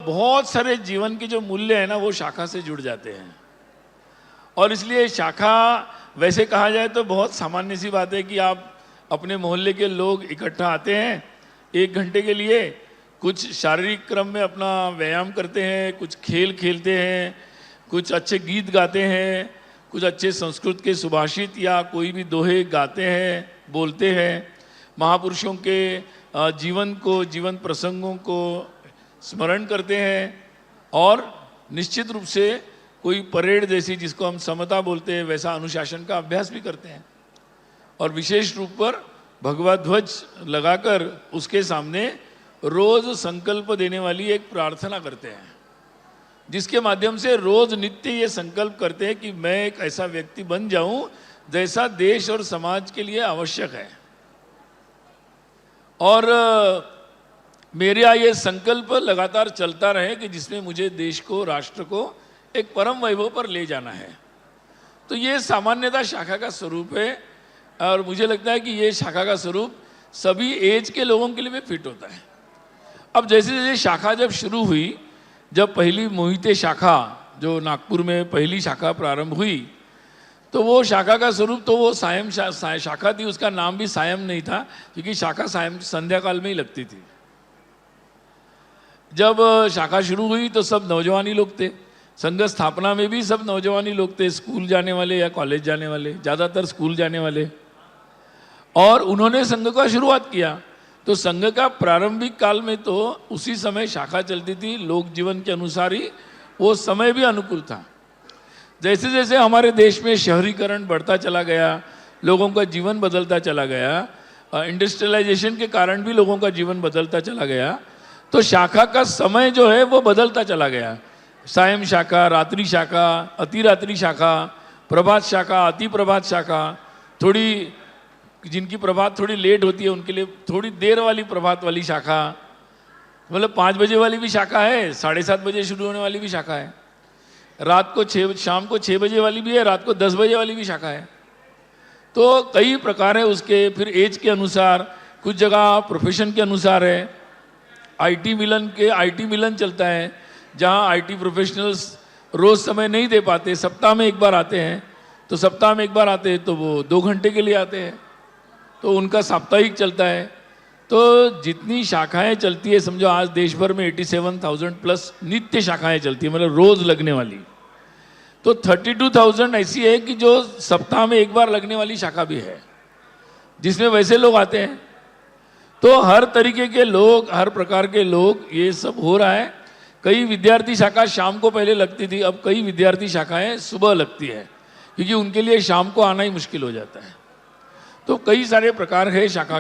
बहुत सारे जीवन के जो मूल्य हैं ना वो शाखा से जुड़ जाते हैं। और इसलिए शाखा वैसे कहा जाए तो बहुत सामान्य सी बात है कि आप अपने मोहल्ले के लोग इकट्ठा आते हैं 1 घंटे के लिए, कुछ शारीरिक क्रम में अपना व्यायाम करते हैं, कुछ खेल खेलते हैं, कुछ अच्छे गीत गाते हैं, कुछ अच्छे संस्कृत के सुभाषित या कोई भी दोहे गाते हैं, बोलते हैं, महापुरुषों के जीवन को, जीवन प्रसंगों को स्मरण करते हैं, और निश्चित रूप से कोई परेड जैसी जिसको हम समता बोलते हैं वैसा अनुशासन का अभ्यास भी करते हैं। और विशेष रूप पर भगवा ध्वज लगाकर उसके सामने रोज संकल्प देने वाली एक प्रार्थना करते हैं, जिसके माध्यम से रोज नित्य ये संकल्प करते हैं कि मैं एक ऐसा व्यक्ति बन जाऊं जैसा देश और समाज के लिए आवश्यक है। और मेरा ये संकल्प लगातार चलता रहे कि जिसमें मुझे देश को, राष्ट्र को एक परम वैभव पर ले जाना है। तो ये सामान्यतः शाखा का स्वरूप है, और मुझे लगता है कि ये शाखा का स्वरूप सभी एज के लोगों के लिए भी फिट होता है। अब जैसे जैसे शाखा जब शुरू हुई, जब पहली मोहिते शाखा जो नागपुर में पहली शाखा प्रारंभ हुई, तो वो शाखा का स्वरूप तो वो सायं शाखा थी। उसका नाम भी सायं नहीं था, क्योंकि शाखा सायं संध्या काल में ही लगती थी। जब शाखा शुरू हुई तो सब नौजवानी लोग थे, संघ स्थापना में भी सब नौजवानी लोग थे, स्कूल जाने वाले या कॉलेज जाने वाले, ज़्यादातर स्कूल जाने वाले। और उन्होंने संघ का शुरुआत किया। तो संघ का प्रारंभिक काल में तो उसी समय शाखा चलती थी, लोक जीवन के अनुसार ही वो समय भी अनुकूल था। जैसे जैसे हमारे देश में शहरीकरण बढ़ता चला गया, लोगों का जीवन बदलता चला गया, इंडस्ट्रियलाइजेशन के कारण भी लोगों का जीवन बदलता चला गया, तो शाखा का समय जो है वो बदलता चला गया। सायं शाखा, रात्रि शाखा, अतिरात्रि शाखा, प्रभात शाखा, अति प्रभात शाखा, थोड़ी जिनकी प्रभात थोड़ी लेट होती है उनके लिए थोड़ी देर वाली प्रभात वाली शाखा, मतलब 5 बजे वाली भी शाखा है, 7:30 बजे शुरू होने वाली भी शाखा है, रात को शाम को 6 बजे वाली भी है, रात को 10 बजे वाली भी शाखा है। तो कई प्रकार है उसके। फिर एज के अनुसार, कुछ जगह प्रोफेशन के अनुसार है। आईटी मिलन चलता है, जहाँ आईटी प्रोफेशनल्स रोज़ समय नहीं दे पाते, सप्ताह में एक बार आते हैं। तो सप्ताह में एक बार आते हैं तो वो 2 घंटे के लिए आते हैं, तो उनका साप्ताहिक चलता है। तो जितनी शाखाएं चलती है, समझो आज देश भर में 87,000 प्लस नित्य शाखाएं चलती है, मतलब रोज लगने वाली। तो 32,000 ऐसी है कि जो सप्ताह में एक बार लगने वाली शाखा भी है, जिसमें वैसे लोग आते हैं। तो हर तरीके के लोग, हर प्रकार के लोग, ये सब हो रहा है। कई विद्यार्थी शाखा शाम को पहले लगती थी, अब कई विद्यार्थी शाखाएं सुबह लगती है, क्योंकि उनके लिए शाम को आना ही मुश्किल हो जाता है। तो कई सारे प्रकार है शाखा